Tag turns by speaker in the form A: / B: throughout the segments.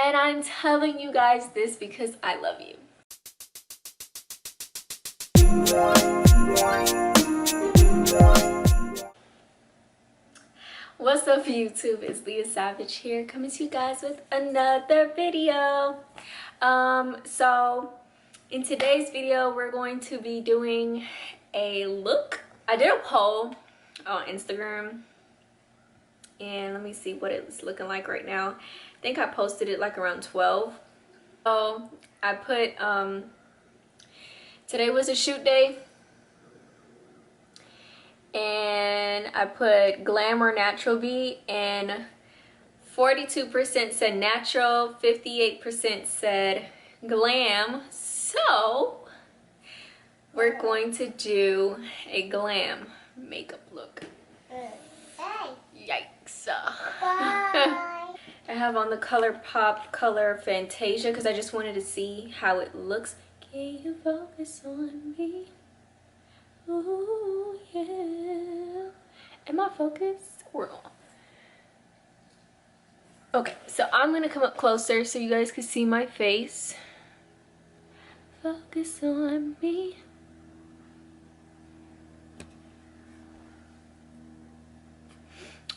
A: And I'm telling you guys this because I love you. What's up YouTube? It's Leah Savage here, coming to you guys with another video. So in today's video we're going to be doing a look. I did a poll on Instagram and let me see what it's looking like right now. I think I posted it like around 12. So I put today was a shoot day, and I put glam or natural beat, and 42% said natural, 58% said glam. So we're going to do a glam makeup look. Yikes. I have on the ColourPop color Fantasia because I just wanted to see how it looks. Can you focus on me? Ooh, yeah. Am I focused? We're on. Okay, so I'm gonna come up closer so you guys can see my face. Focus on me.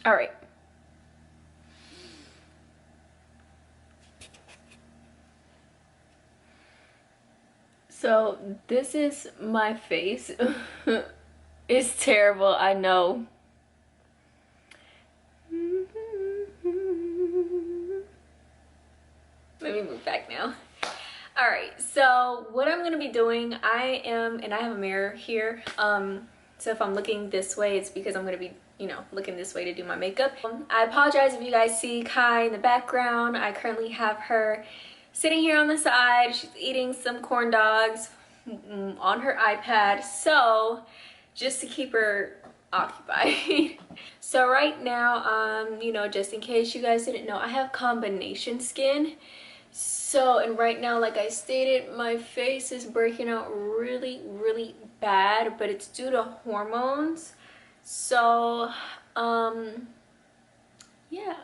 A: All right. So this is my face. It's terrible, I know. Let me move back now. All right, so what I'm gonna be doing, I have a mirror here. So if I'm looking this way, it's because I'm gonna be, looking this way to do my makeup. I apologize if you guys see Kai in the background. I currently have her sitting here on the side. She's eating some corn dogs on her iPad. So just to keep her occupied. So right now, just in case you guys didn't know, I have combination skin. So, and right now, like I stated, my face is breaking out really, really bad, but it's due to hormones. So, yeah.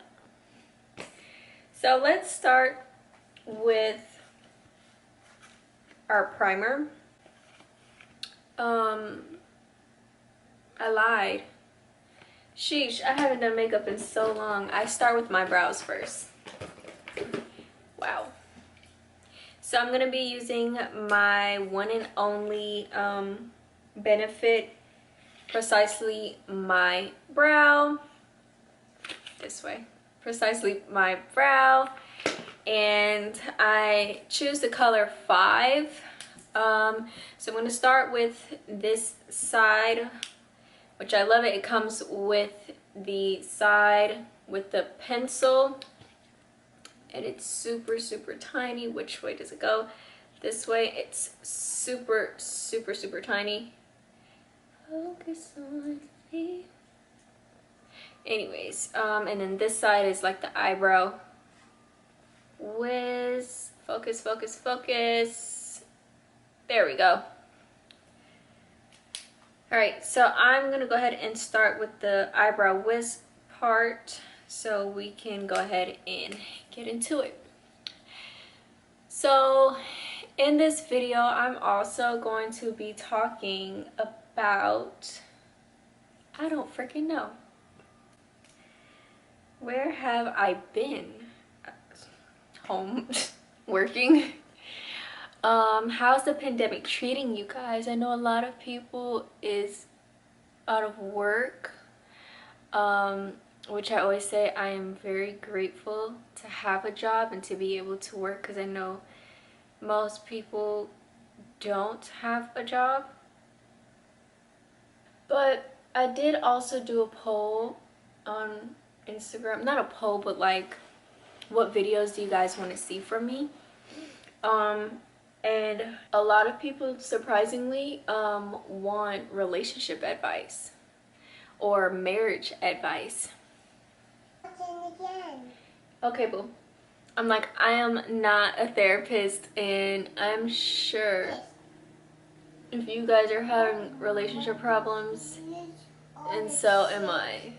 A: So let's start with our primer. I lied. Sheesh, I haven't done makeup in so long. I start with my brows first. Wow. So I'm gonna be using my one and only Benefit Precisely My Brow. This way. Precisely My Brow. And I choose the color 5. So I'm gonna start with this side, which I love it. It comes with the side with the pencil. And it's super, super tiny. Which way does it go? This way. It's super, super, super tiny. Focus on me. Anyways, and then this side is like the eyebrow. Whiz. Focus, focus, focus. There we go. Alright, so I'm going to go ahead and start with the eyebrow whiz part, so we can go ahead and get into it. So in this video, I'm also going to be talking about, I don't freaking know. Where have I been? Home, working. How's the pandemic treating you guys? I know a lot of people is out of work. Which I always say I am very grateful to have a job and to be able to work, because I know most people don't have a job. But I did also do a poll on Instagram. Not a poll, but like, what videos do you guys want to see from me? And a lot of people, surprisingly, want relationship advice or marriage advice. Okay, boo. I'm like, I am not a therapist, and I'm sure if you guys are having relationship problems, and so am I.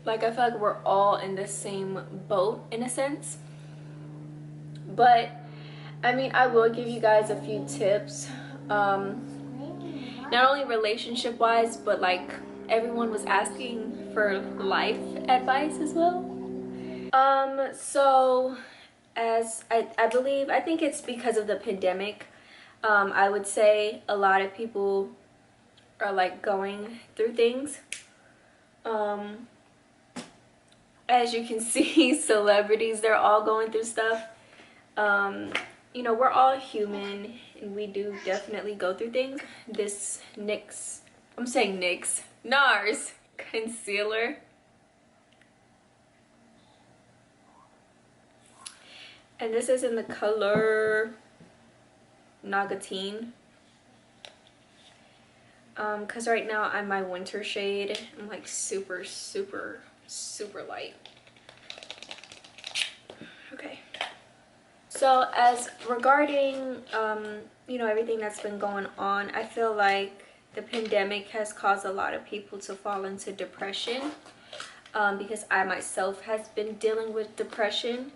A: Like, I feel like we're all in the same boat in a sense. But I mean, I will give you guys a few tips, not only relationship wise, but like everyone was asking for life advice as well. So as I believe, I think it's because of the pandemic. I would say a lot of people are like going through things. As you can see, celebrities, they're all going through stuff. You know, we're all human and we do definitely go through things. This NARS concealer. And this is in the color Nagatine. Cause right now I'm my winter shade. I'm like super light. Okay. So as regarding you know, everything that's been going on, I feel like the pandemic has caused a lot of people to fall into depression, because I myself has been dealing with depression,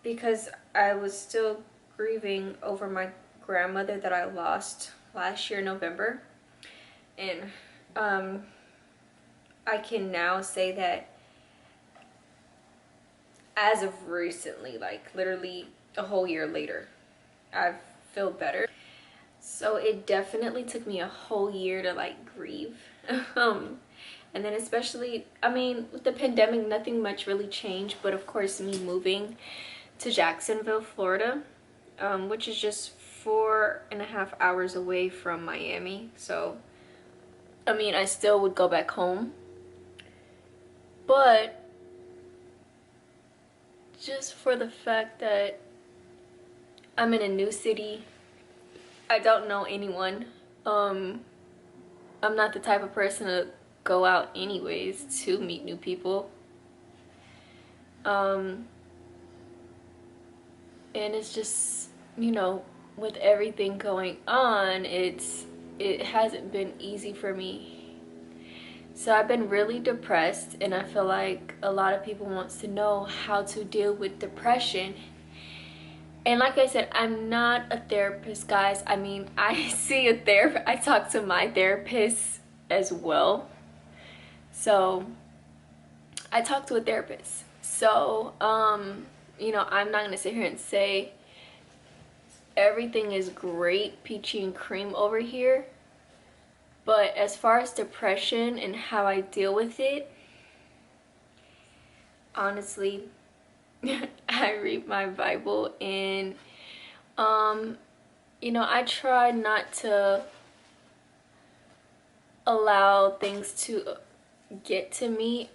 A: because I was still grieving over my grandmother that I lost last year November. And I can now say that as of recently, like literally a whole year later, I feel better. So it definitely took me a whole year to like grieve. And then especially, I mean, with the pandemic, nothing much really changed, but of course me moving to Jacksonville, Florida, which is just 4.5 hours away from Miami. So I mean, I still would go back home, but just for the fact that I'm in a new city, I don't know anyone. I'm not the type of person to go out anyways to meet new people. And it's just, you know, with everything going on, it hasn't been easy for me. So I've been really depressed, and I feel like a lot of people wants to know how to deal with depression. And like I said, I'm not a therapist, guys. I mean, I see a therapist. I talk to my therapist as well. So I talk to a therapist. So, you know, I'm not going to sit here and say everything is great, peachy and cream over here. But as far as depression and how I deal with it, honestly, I read my Bible, and you know, I try not to allow things to get to me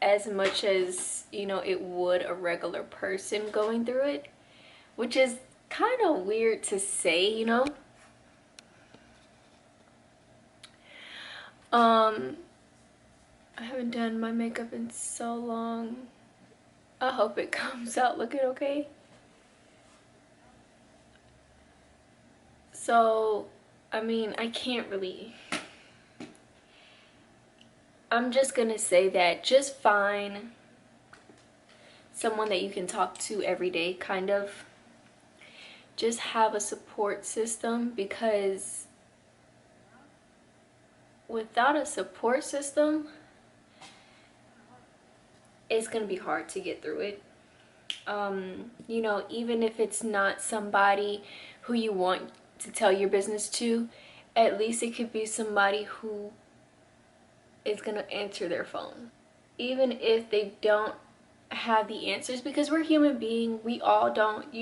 A: as much as, you know, it would a regular person going through it, which is kind of weird to say, you know. I haven't done my makeup in so long. I hope it comes out looking okay. So, I mean, I can't really... I'm just gonna say that just find someone that you can talk to every day, kind of. Just have a support system, because without a support system, it's gonna be hard to get through it. You know, even if it's not somebody who you want to tell your business to, at least it could be somebody who is gonna answer their phone. Even if they don't have the answers, because we're human beings, we all don't.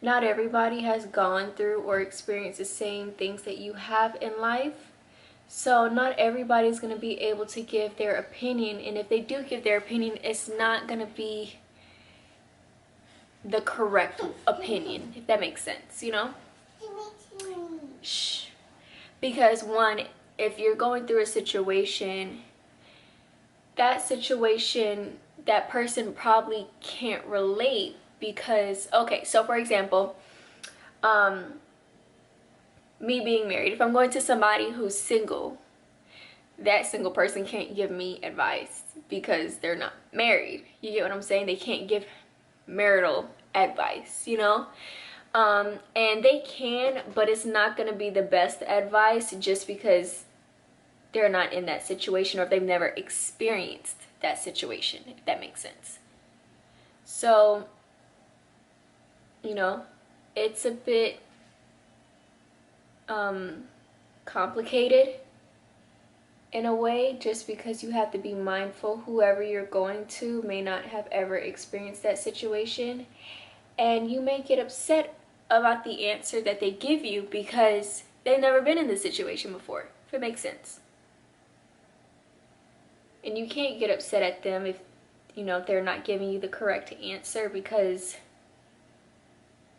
A: Not everybody has gone through or experienced the same things that you have in life. So not everybody's going to be able to give their opinion, and if they do give their opinion, it's not going to be the correct opinion, if that makes sense, you know? Shh. Because one, if you're going through a situation, that person probably can't relate, because, okay, so for example, me being married, if I'm going to somebody who's single, that single person can't give me advice because they're not married. You get what I'm saying? They can't give marital advice, you know? And they can, but it's not going to be the best advice just because they're not in that situation, or they've never experienced that situation, if that makes sense. So, you know, it's a bit complicated in a way, just because you have to be mindful whoever you're going to may not have ever experienced that situation, and you may get upset about the answer that they give you because they've never been in this situation before, if it makes sense. And you can't get upset at them if, you know, they're not giving you the correct answer because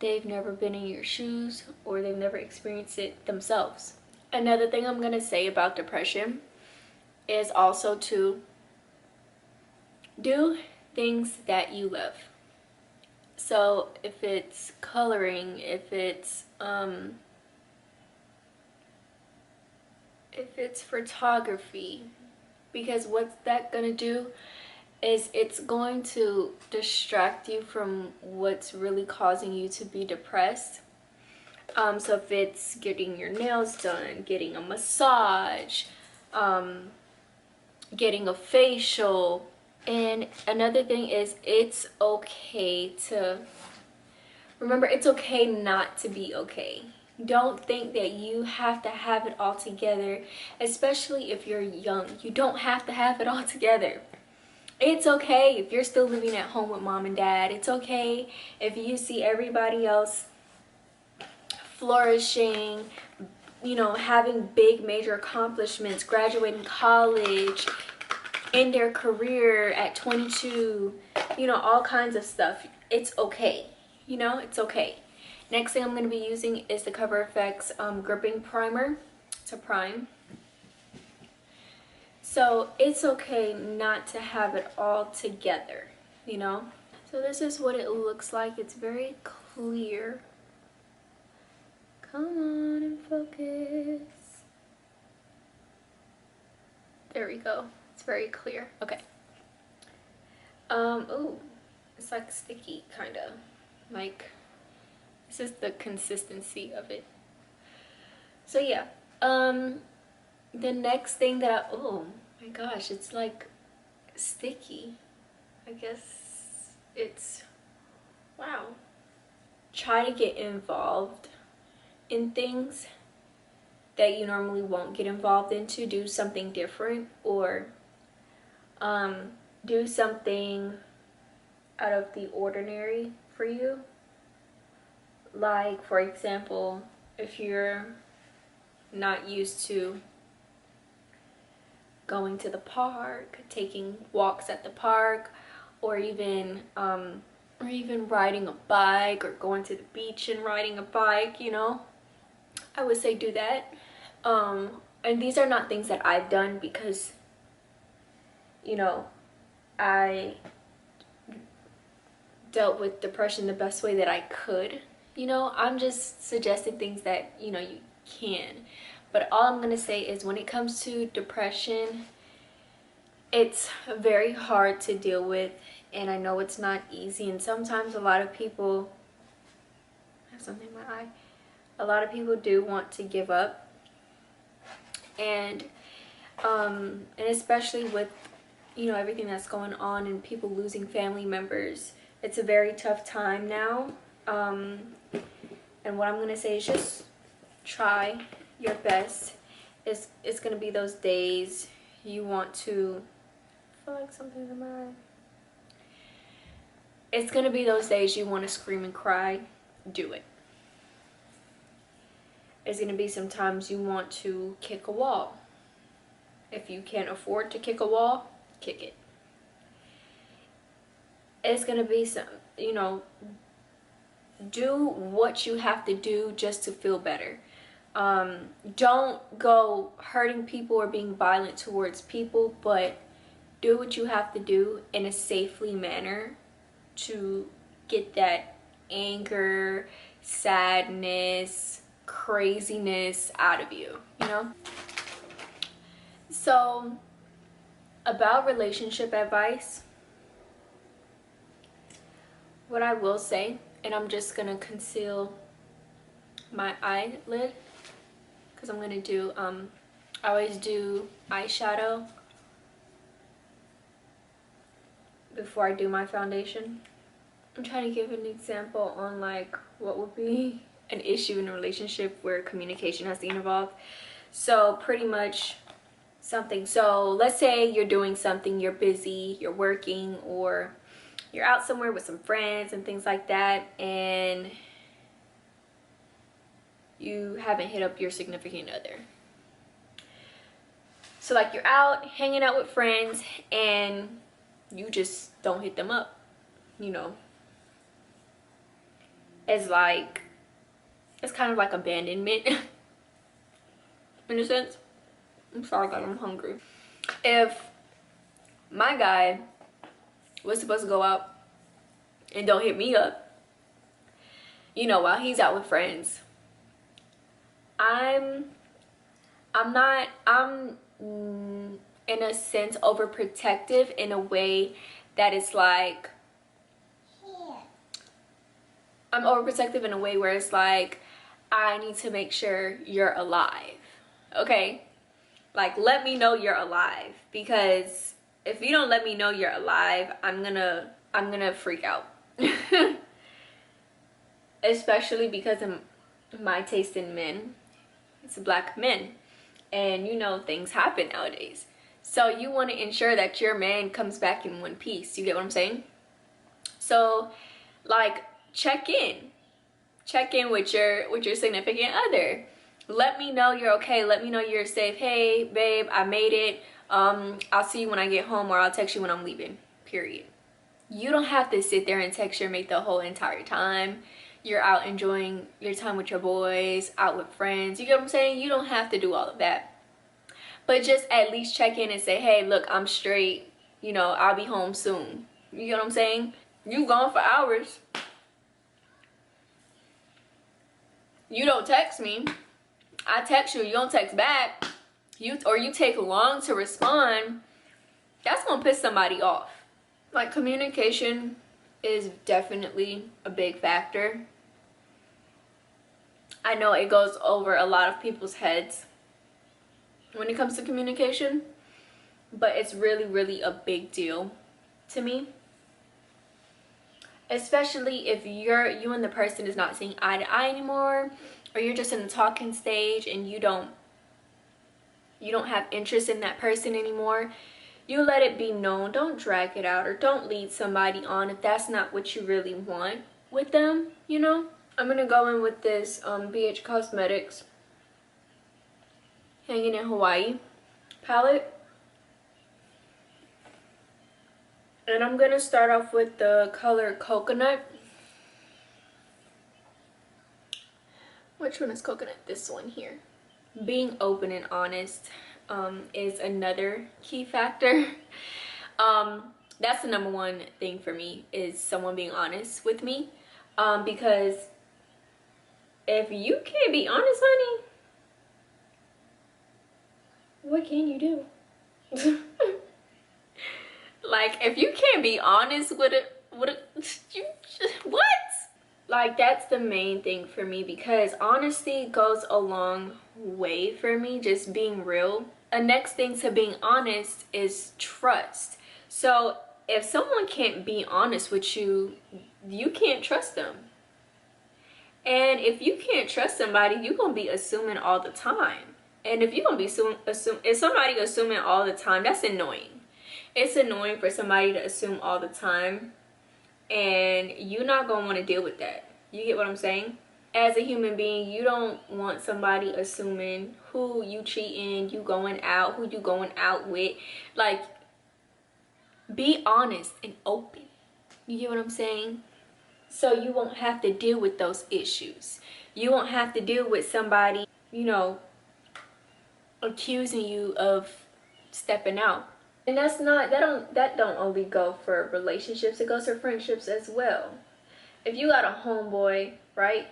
A: they've never been in your shoes or they've never experienced it themselves. Another thing I'm going to say about depression is also to do things that you love. So if it's coloring, if it's photography, because what's that gonna do is it's going to distract you from what's really causing you to be depressed. So if it's getting your nails done, getting a massage, getting a facial. And another thing is, it's okay to remember, it's okay not to be okay. Don't think that you have to have it all together, especially if you're young. You don't have to have it all together. It's okay if you're still living at home with mom and dad. It's okay if you see everybody else flourishing, you know, having big major accomplishments, graduating college, in their career at 22, you know, all kinds of stuff. It's okay, you know, it's okay. Next thing I'm going to be using is the Cover FX gripping primer to prime. So it's okay not to have it all together, you know. So this is what it looks like. It's very clear. Come on and focus. There we go. It's very clear. Okay. Ooh, it's like sticky, kind of. Like, this is the consistency of it. So yeah. The next thing that oh my gosh, it's like sticky. I guess it's, wow. Try to get involved in things that you normally won't get involved into. Do something different, or do something out of the ordinary for you. Like, for example, if you're not used to going to the park, taking walks at the park, or even riding a bike, or going to the beach and riding a bike, you know, I would say do that. And these are not things that I've done because, you know, I dealt with depression the best way that I could. You know, I'm just suggesting things that, you know, you can. But all I'm gonna say is, when it comes to depression, it's very hard to deal with, and I know it's not easy, and sometimes a lot of people, I have something in my eye, a lot of people do want to give up. And especially with, you know, everything that's going on and people losing family members, it's a very tough time now. And what I'm gonna say is, just try your best. It's gonna be those days you want to, I feel like something's in my eye. It's gonna be those days you want to scream and cry. Do it. It's gonna be sometimes you want to kick a wall. If you can't afford to kick a wall, kick it. It's gonna be some, you know, do what you have to do just to feel better. Don't go hurting people or being violent towards people, but do what you have to do in a safely manner to get that anger, sadness, craziness out of you, you know? So about relationship advice, what I will say, and I'm just gonna conceal my eyelid because I'm gonna do I always do eyeshadow before I do my foundation. I'm trying to give an example on like what would be an issue in a relationship where communication has to be involved. So pretty much something, so let's say you're doing something, you're busy, you're working, or you're out somewhere with some friends and things like that, and you haven't hit up your significant other. So like you're out hanging out with friends and you just don't hit them up, you know. It's like, it's kind of like abandonment in a sense. I'm sorry guys, I'm hungry. If my guy was supposed to go out and don't hit me up, you know, while he's out with friends, I'm in a sense overprotective in a way that it's like, I'm overprotective in a way where it's like, I need to make sure you're alive, okay? Like, let me know you're alive, because if you don't let me know you're alive, I'm gonna freak out. Especially because of my taste in men. It's black men, and you know things happen nowadays. So you want to ensure that your man comes back in one piece. You get what I'm saying? So like, check in with your significant other. Let me know you're okay. Let me know you're safe. Hey babe, I made it. I'll see you when I get home, or I'll text you when I'm leaving, period. You don't have to sit there and text your mate the whole entire time you're out enjoying your time with your boys, out with friends. You get what I'm saying? You don't have to do all of that, but just at least check in and say, hey, look, I'm straight, you know, I'll be home soon. You get what I'm saying? You gone for hours, you don't text me, I text you, you don't text back, you take long to respond. That's gonna piss somebody off. Like, communication is definitely a big factor. I know it goes over a lot of people's heads when it comes to communication, but it's really, really a big deal to me. Especially if you and the person is not seeing eye to eye anymore, or you're just in the talking stage and you don't have interest in that person anymore. You let it be known. Don't drag it out, or don't lead somebody on if that's not what you really want with them, you know. I'm gonna go in with this BH Cosmetics Hanging in Hawaii palette, and I'm gonna start off with the color Coconut. Which one is Coconut? This one here. Being open and honest is another key factor. That's the number one thing for me, is someone being honest with me, because if you can't be honest, honey, what can you do? Like, if you can't be honest with it, what? Like, that's the main thing for me, because honesty goes a long way for me, just being real. A next thing to being honest is trust. So if someone can't be honest with you, you can't trust them. And if you can't trust somebody, you're gonna be assuming all the time. And if you're gonna be if somebody assuming all the time, that's annoying. It's annoying for somebody to assume all the time, and you're not gonna want to deal with that. You get what I'm saying? As a human being, you don't want somebody assuming who you cheating, you going out, who you going out with. Like, be honest and open. You get what I'm saying? So you won't have to deal with those issues. You won't have to deal with somebody, you know, accusing you of stepping out. And that don't only go for relationships, it goes for friendships as well. If you got a homeboy, right?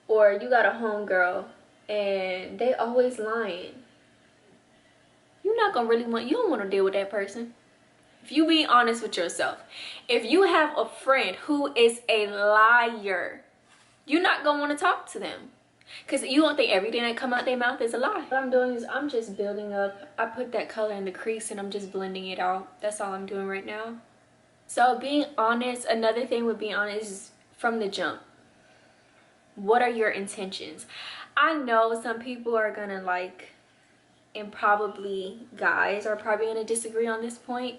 A: Or you got a homegirl and they always lying, not gonna really want, you don't want to deal with that person. If you be honest with yourself, if you have a friend who is a liar, you're not gonna want to talk to them, because you don't think everything that come out their mouth is a lie. What I'm doing is I'm just building up. I put that color in the crease and I'm just blending it out. That's all I'm doing right now. So being honest, another thing with being honest is from the jump. What are your intentions? I know some people are gonna like, and probably guys are probably gonna disagree on this point,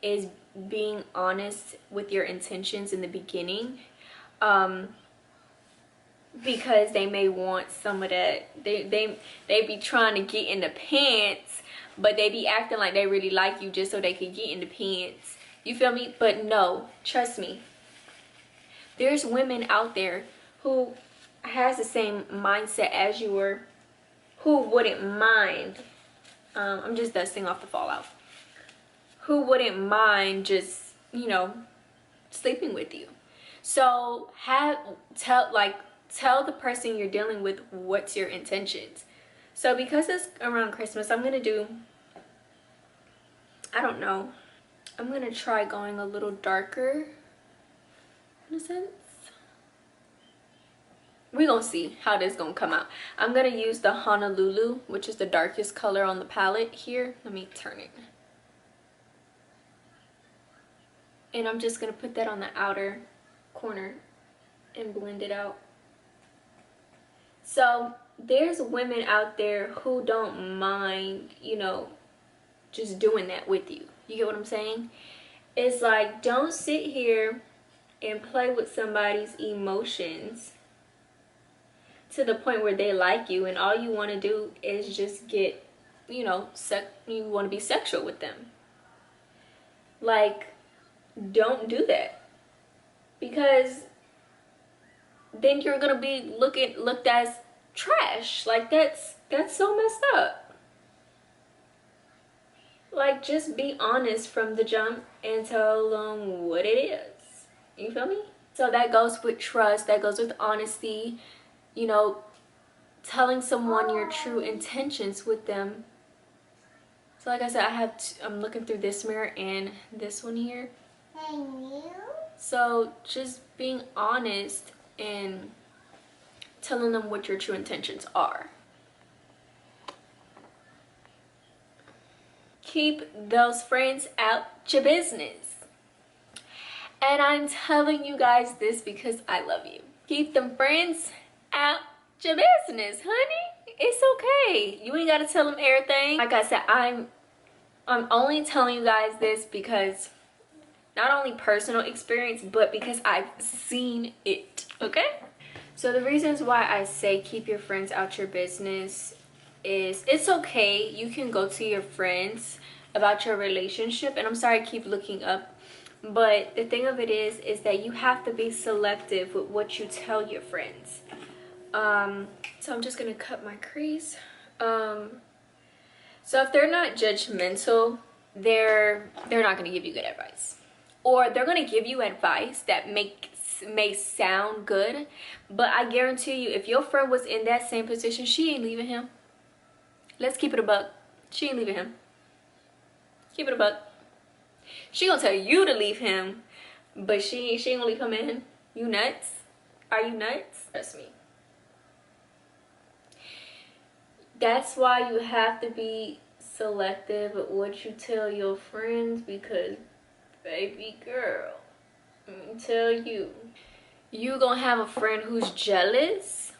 A: is being honest with your intentions in the beginning. Because they may want some of that, they be trying to get in the pants, but they be acting like they really like you just so they can get in the pants. You feel me? But no, trust me, there's women out there who has the same mindset as you were, who wouldn't mind, I'm just dusting off the fallout, who wouldn't mind just, you know, sleeping with you. So tell the person you're dealing with what's your intentions. So because it's around Christmas, I'm gonna do, I don't know, I'm gonna try going a little darker in a sense. We're gonna see how this gonna come out. I'm gonna use the Honolulu, which is the darkest color on the palette here. Let me turn it. And I'm just gonna put that on the outer corner and blend it out. So there's women out there who don't mind, you know, just doing that with you. You get what I'm saying? It's like, don't sit here and play with somebody's emotions to the point where they like you and all you want to do is just get, you know, you want to be sexual with them. Like, don't do that, because then you're gonna be looked as trash. Like, that's so messed up. Like, just be honest from the jump and tell them what it is. You feel me? So that goes with trust, that goes with honesty, you know, telling someone your true intentions with them. So like I said, I'm looking through this mirror and this one here. So just being honest and telling them what your true intentions are. Keep those friends out your business. And I'm telling you guys this because I love you. Keep them friends out your business, honey. It's okay. You ain't gotta tell them everything. Like I said, I'm only telling you guys this because not only personal experience, but because I've seen it, okay? So the reasons why I say keep your friends out your business is, it's okay. You can go to your friends about your relationship, and I'm sorry I keep looking up, but the thing of it is that you have to be selective with what you tell your friends. So I'm just gonna cut my crease. So if they're not judgmental, they're not gonna give you good advice, or they're gonna give you advice that may sound good, but I guarantee you, if your friend was in that same position, she ain't leaving him. Let's keep it a buck. She ain't leaving him. Keep it a buck. She gonna tell you to leave him, but she ain't gonna leave him in. You nuts? Are you nuts? Trust me. That's why you have to be selective with what you tell your friends, because baby girl, let me tell you, you gonna have a friend who's jealous,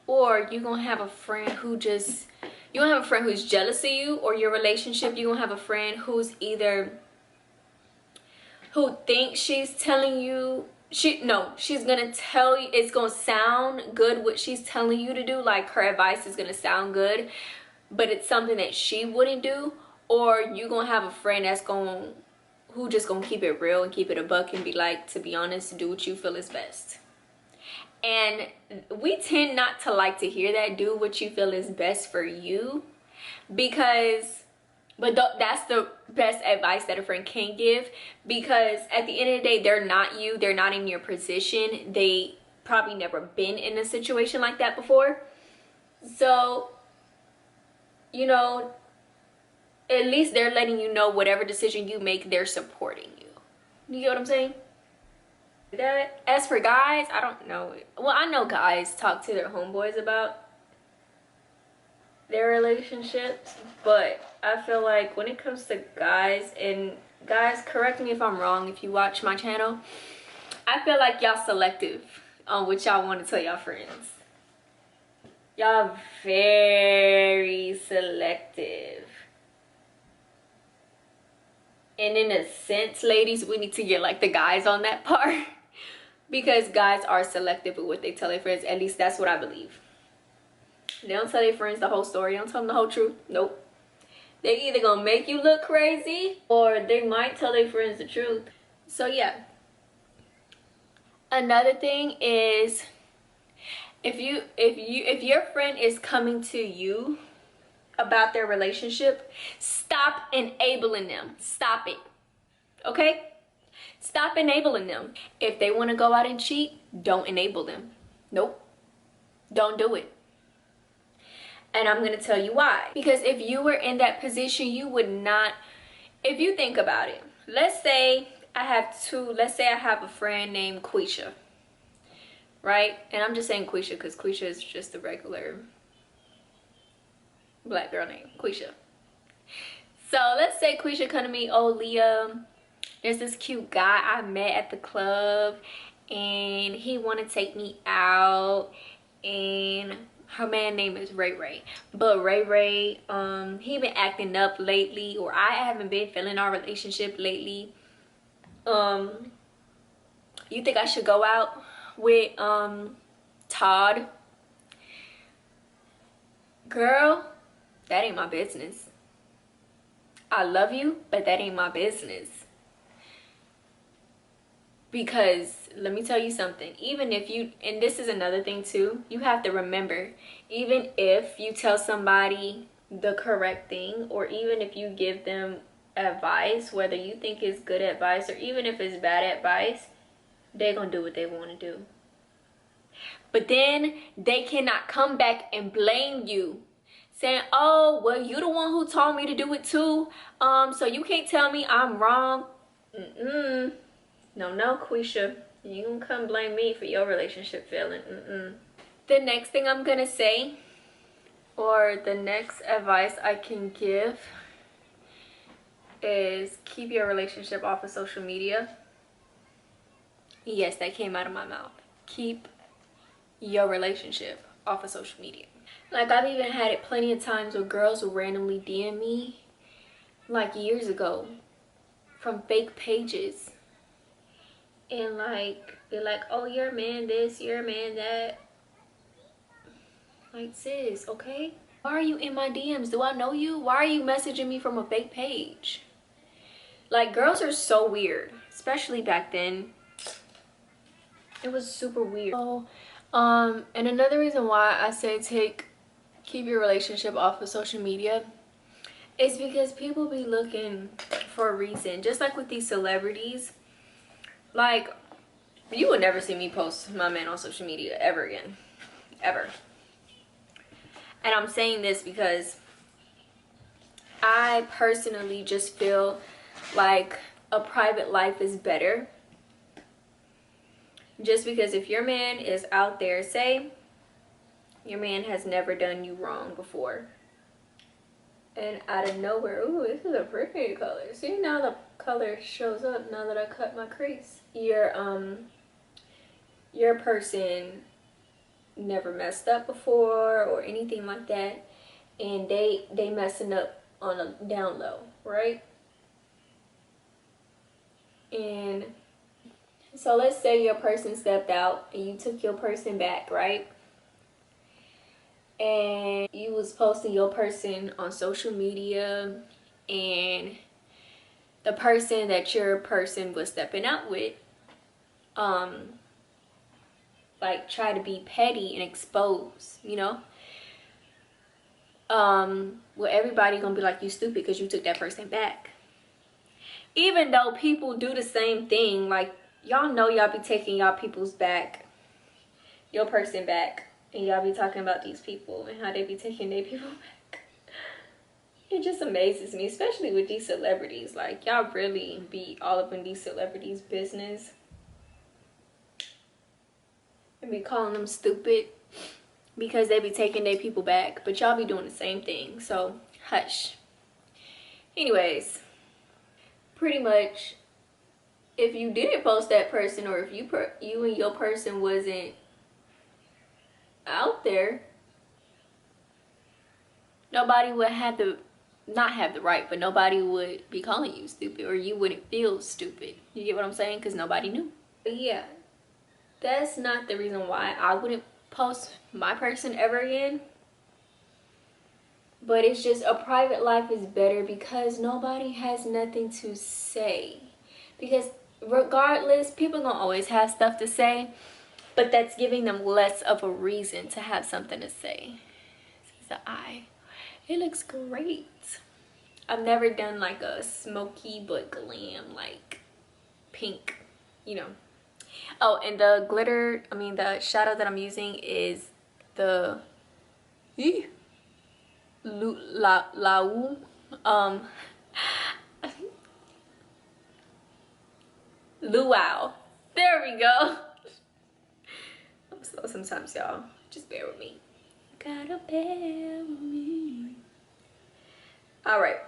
A: or you gonna have a friend who just, you gonna have a friend who's jealous of you or your relationship. You gonna have a friend who's either, who thinks she's telling you, she's gonna tell you, it's gonna sound good what she's telling you to do, like her advice is gonna sound good, but it's something that she wouldn't do. Or you gonna have a friend that's who just gonna keep it real and keep it a buck and be like, to be honest, do what you feel is best. And we tend not to like to hear that, do what you feel is best for you, because that's the best advice that a friend can give, because at the end of the day, they're not you, they're not in your position, they probably never been in a situation like that before. So, you know, at least they're letting you know whatever decision you make, they're supporting you. You get what I'm saying? That as for guys, I don't know. Well, I know guys talk to their homeboys about their relationships, but I feel like when it comes to guys, and guys, correct me if I'm wrong if you watch my channel, I feel like y'all selective on what y'all want to tell y'all friends. Y'all very selective. And in a sense, ladies, we need to get like the guys on that part. Because guys are selective with what they tell their friends. At least that's what I believe. They don't tell their friends the whole story. They don't tell them the whole truth. Nope. They either gonna make you look crazy, or they might tell their friends the truth. So yeah. Another thing is, if your friend is coming to you about their relationship, stop enabling them. Stop it. Okay? Stop enabling them. If they want to go out and cheat, don't enable them. Nope. Don't do it. And I'm going to tell you why. Because if you were in that position, you would not, if you think about it, let's say I have a friend named Quisha, right? And I'm just saying Quisha because Quisha is just a regular black girl name, Quisha. So let's say Quisha come to me, oh Leah, there's this cute guy I met at the club and he want to take me out, and her man name is Ray Ray, but Ray he been acting up lately, or I haven't been feeling our relationship lately. You think I should go out with Todd? Girl, that ain't my business. I love you, but that ain't my business. Because let me tell you something, even if you, and this is another thing too, you have to remember, even if you tell somebody the correct thing, or even if you give them advice, whether you think it's good advice or even if it's bad advice, they're gonna do what they want to do. But then they cannot come back and blame you, saying, oh well, you the one who told me to do it too, so you can't tell me I'm wrong. No, Quisha, you gonna come blame me for your relationship failing. The next thing I'm gonna say, or the next advice I can give, is keep your relationship off of social media. Yes, that came out of my mouth. Keep your relationship off of social media. Like, I've even had it plenty of times where girls will randomly DM me, like years ago, from fake pages. And like, they're like, oh, you're a man this, you're a man that. Like, sis, okay? Why are you in my DMs? Do I know you? Why are you messaging me from a fake page? Like, girls are so weird, especially back then. It was super weird. So, and another reason why I say keep your relationship off of social media is because people be looking for a reason. Just like with these celebrities. Like, you would never see me post my man on social media ever again. Ever. And I'm saying this because I personally just feel like a private life is better. Just because if your man is out there, say your man has never done you wrong before, and out of nowhere, ooh, this is a pretty color. See, now the color shows up now that I cut my crease. Your person never messed up before or anything like that, and they messing up on a down low, right? And so let's say your person stepped out and you took your person back, right? And you was posting your person on social media, and the person that your person was stepping out with like try to be petty and expose, you know, well, everybody gonna be like, you stupid because you took that person back. Even though people do the same thing, like, y'all know y'all be taking y'all people's back, your person back, and y'all be talking about these people and how they be taking their people back. It just amazes me, especially with these celebrities. Like, y'all really be all up in these celebrities' business and be calling them stupid because they be taking their people back, but y'all be doing the same thing. So hush. Anyways, pretty much, if you didn't post that person, or if you and your person wasn't out there, nobody would have the, not have the right, but nobody would be calling you stupid, or you wouldn't feel stupid. You get what I'm saying? Because nobody knew. But yeah, that's not the reason why I wouldn't post my person ever again. But it's just, a private life is better because nobody has nothing to say. Because regardless, people gonna always have stuff to say, but that's giving them less of a reason to have something to say. This is the eye. It looks great. I've never done like a smoky but glam, like pink, you know. Oh, and the glitter, I mean the shadow that I'm using is the Luau. There we go. I'm slow sometimes, y'all. Just bear with me. Gotta bear with me. All right.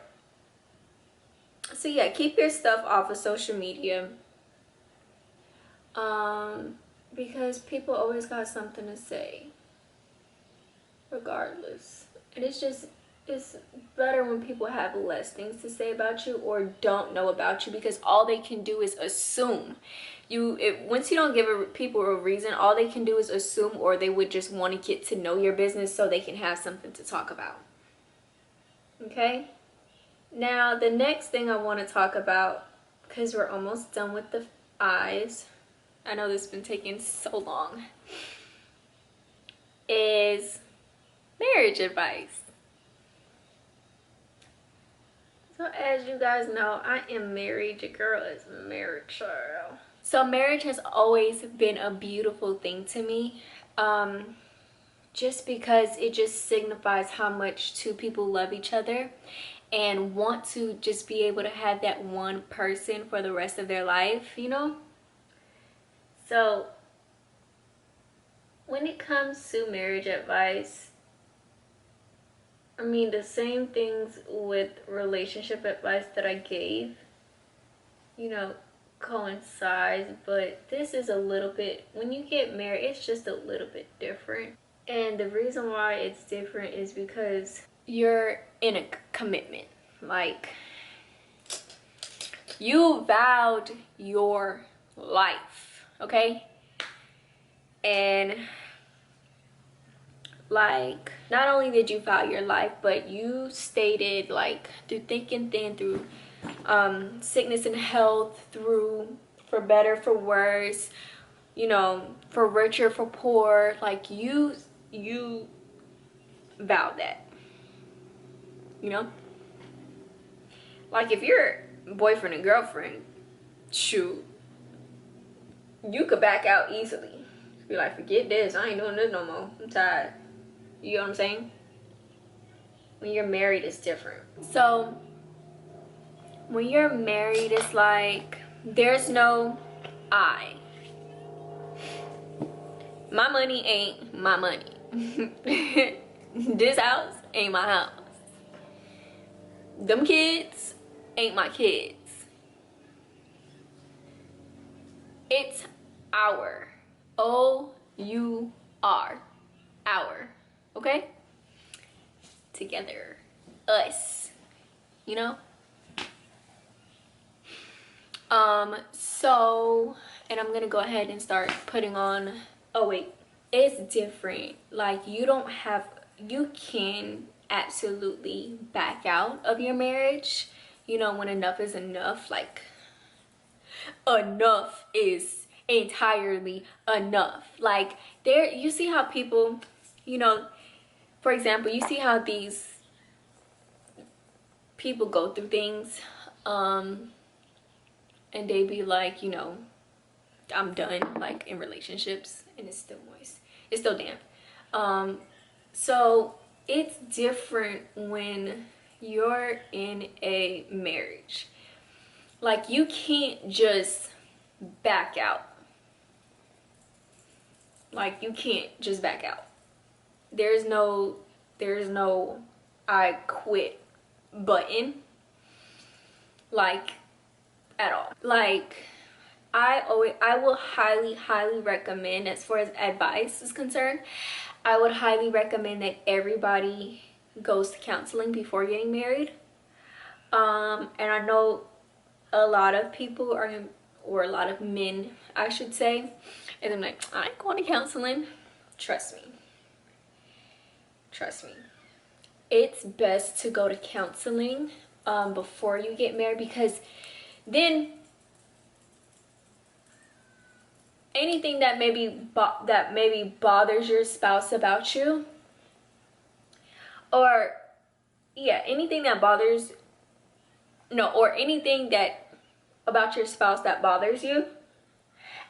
A: So yeah, keep your stuff off of social media. Because people always got something to say. Regardless. And it's better when people have less things to say about you or don't know about you, because all they can do is assume. Once you don't give people a reason, all they can do is assume, or they would just want to get to know your business so they can have something to talk about. Okay? Now, the next thing I want to talk about, because we're almost done with the eyes, I know this has been taking so long, is marriage advice. So as you guys know, I am married. Your girl is married, child. So marriage has always been a beautiful thing to me. Just because it just signifies how much two people love each other and want to just be able to have that one person for the rest of their life, you know? So when it comes to marriage advice, I mean, the same things with relationship advice that I gave, you know, coincides, but this is a little bit, when you get married, it's just a little bit different. And the reason why it's different is because you're in a commitment. Like, you vowed your life, okay? And like, not only did you vow your life, but you stated, like, through thick and thin, through sickness and health, through for better, for worse, you know, for richer, for poor, like you vowed that, you know? Like, if you're boyfriend and girlfriend, shoot, you could back out easily. Be like, forget this, I ain't doing this no more, I'm tired. You know what I'm saying? When you're married, it's different. So when you're married, it's like there's no I. My money ain't my money. This house ain't my house. Them kids ain't my kids. It's our. O-U-R. Our. Okay? Together. Us. You know? So, and I'm gonna go ahead and start putting on, oh wait, it's different. Like, you can absolutely back out of your marriage, you know, when enough is enough. Like, enough is entirely enough. Like, you see how people, you know, for example, you see how these people go through things, and they be like, you know, I'm done, like, in relationships, and it's still moist, it's still damp. So it's different when you're in a marriage. Like, you can't just back out. Like, you can't just back out. There's no I quit button, like, at all. Like, I will highly recommend, as far as advice is concerned, I would highly recommend that everybody goes to counseling before getting married. And I know a lot of people are, or a lot of men, I should say, and I'm like, I ain't going to counseling. Trust me. Trust me. It's best to go to counseling before you get married, because then anything that maybe bothers your spouse about you, or yeah, anything that bothers, no, or anything that about your spouse that bothers you,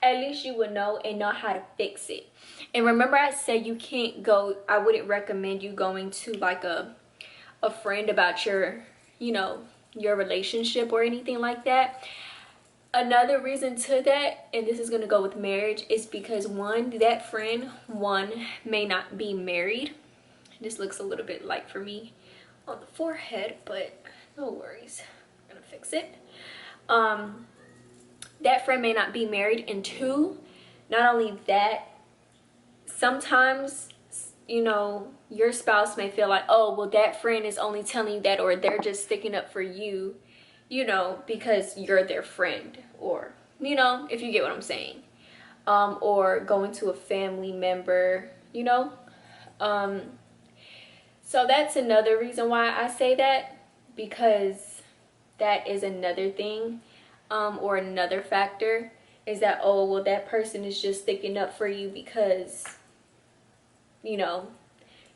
A: at least you would know and know how to fix it. And remember, I said you can't go, I wouldn't recommend you going to like a friend about your, you know, your relationship or anything like that. Another reason to that, and this is going to go with marriage, is because that friend may not be married. This looks a little bit light for me on the forehead, but no worries, I'm gonna fix it. That friend may not be married. And two, not only that, sometimes, you know, your spouse may feel like, oh, well, that friend is only telling you that, or they're just sticking up for you, you know, because you're their friend, or, you know, if you get what I'm saying. Or going to a family member, you know. So that's another reason why I say that, because that is another thing, or another factor, is that, oh, well, that person is just sticking up for you because, you know,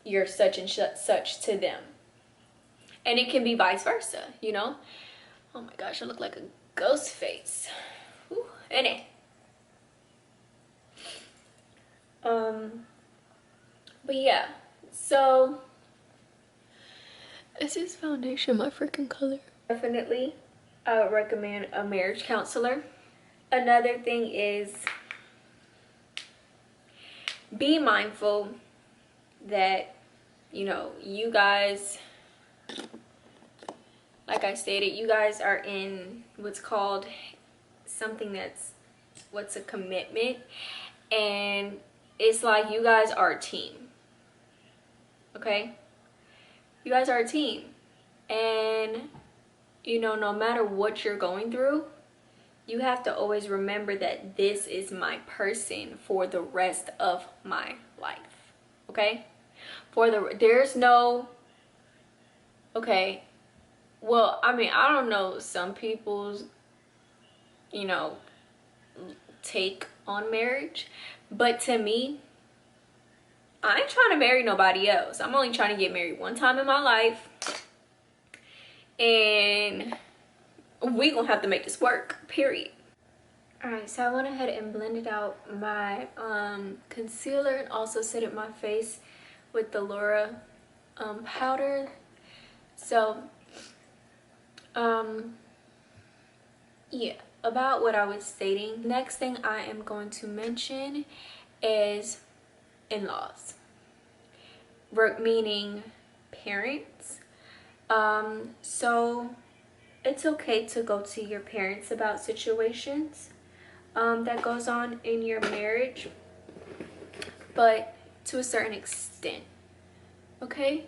A: you're such and such to them. And it can be vice versa, you know. Oh my gosh, I look like a ghost face. Whew. Anyway. But yeah, so is this foundation my freaking color? Definitely, I would recommend a marriage counselor. Another thing is, be mindful that, you know, you guys, like I stated, you guys are in what's called what's a commitment, and it's like you guys are a team. Okay, you guys are a team, and you know, no matter what you're going through, you have to always remember that this is my person for the rest of my life. Okay, there's no, okay, well, I mean, I don't know some people's, you know, take on marriage, but to me, I ain't trying to marry nobody else. I'm only trying to get married one time in my life, and we gonna have to make this work, period. All right, so I went ahead and blended out my concealer, and also set up my face with the Laura powder. So yeah, about what I was stating, next thing I am going to mention is in-laws, meaning parents. So it's okay to go to your parents about situations that goes on in your marriage, but to a certain extent. Okay,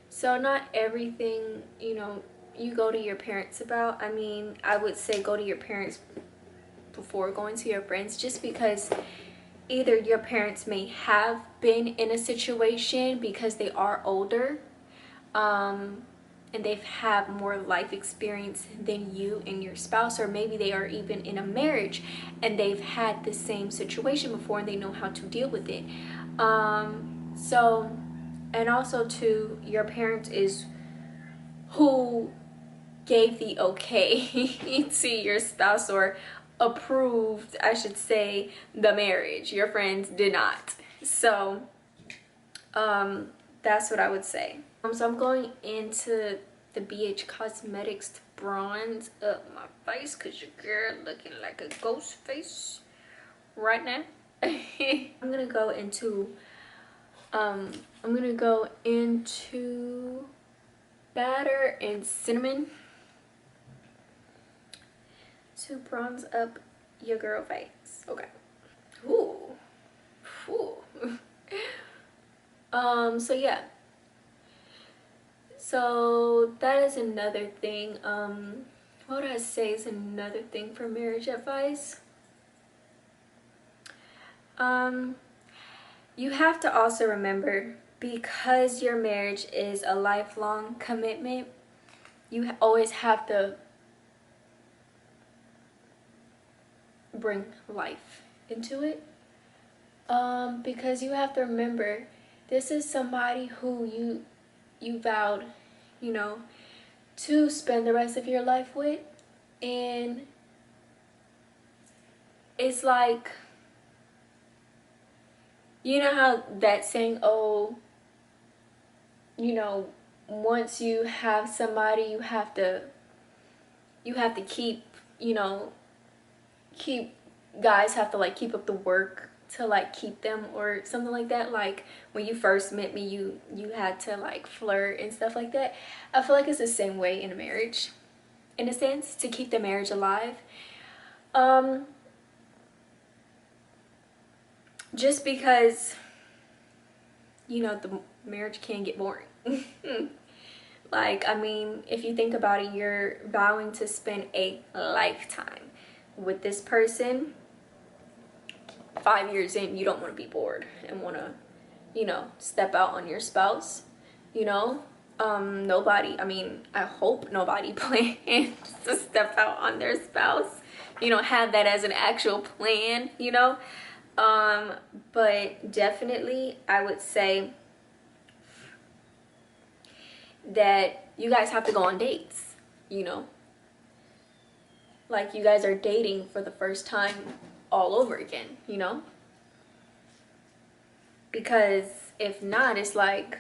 A: so not everything, you know, you go to your parents about. I mean, I would say go to your parents before going to your friends, just because either your parents may have been in a situation because they are older, and they've had more life experience than you and your spouse, or maybe they are even in a marriage and they've had the same situation before and they know how to deal with it. So, and also too, your parents is who gave the okay to your spouse, or approved, I should say, the marriage. Your friends did not. So that's what I would say. So I'm going into the BH Cosmetics to bronze up my face because your girl looking like a ghost face right now. I'm gonna go into batter and cinnamon to bronze up your girl face. Okay. Ooh. Ooh. So yeah. So that is another thing. What would I say is another thing for marriage advice? You have to also remember, because your marriage is a lifelong commitment, you always have to bring life into it. Because you have to remember, this is somebody who you vowed, you know, to spend the rest of your life with. And it's like, you know how that saying, oh, you know, once you have somebody, you have to keep, you know, guys have to like keep up the work to like keep them, or something like that. Like when you first met me, you had to like flirt and stuff like that. I feel like it's the same way in a marriage, in a sense, to keep the marriage alive. Just because, you know, the marriage can get boring. Like, I mean, if you think about it, you're vowing to spend a lifetime with this person. 5 years in, you don't want to be bored and want to, you know, step out on your spouse, you know. Nobody, I mean, I hope nobody plans to step out on their spouse, you know, have that as an actual plan, you know. But definitely I would say that you guys have to go on dates, you know, like you guys are dating for the first time all over again, you know. Because if not, it's like,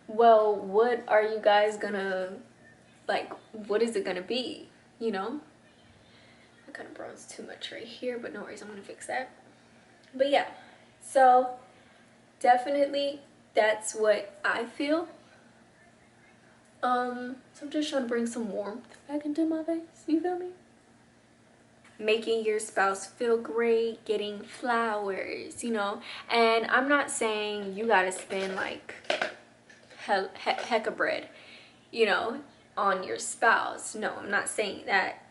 A: well, what are you guys gonna, like, what is it gonna be, you know? I kind of bronzed too much right here, but no worries, I'm gonna fix that. But yeah, so definitely that's what I feel. So I'm just trying to bring some warmth back into my face, you feel me? Making your spouse feel great, getting flowers, you know. And I'm not saying you gotta spend like heck of bread, you know, on your spouse. No, I'm not saying that.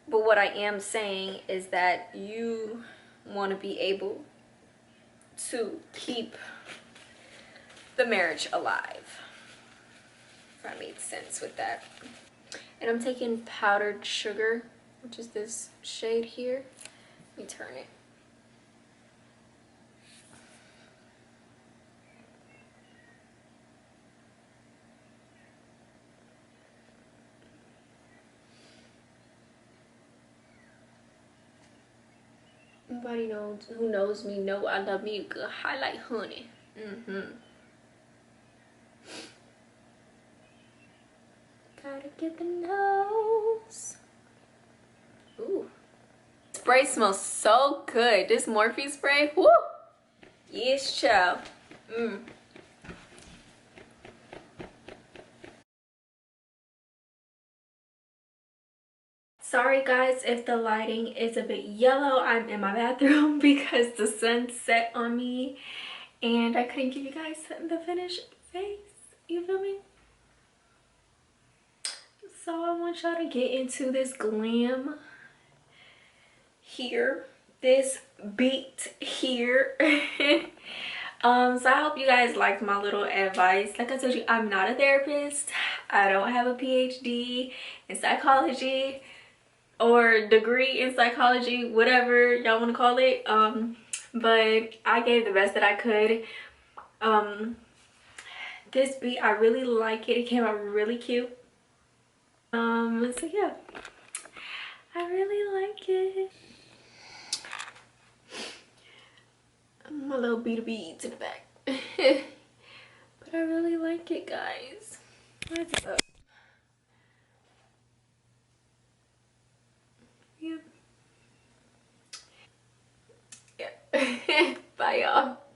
A: But what I am saying is that you want to be able to keep the marriage alive. If that made sense with that. And I'm taking powdered sugar, which is this shade here. Let me turn it. Anybody who knows me know I love me a good highlight honey. Gotta get the nose. Ooh. Spray smells so good. This Morphe spray. Woo! Yes, child. Sorry guys if the lighting is a bit yellow. I'm in my bathroom because the sun set on me and I couldn't give you guys the finished face. You feel me? So I want y'all to get into this glam here, this beat here. So I hope you guys liked my little advice. Like I told you, I'm not a therapist. I don't have a PhD in psychology or degree in psychology, whatever y'all want to call it. But I gave the best that I could. This beat, I really like it. It came out really cute. So yeah, I really like it. My little beat of beads in the back. But I really like it, guys. What's up? Bye, y'all.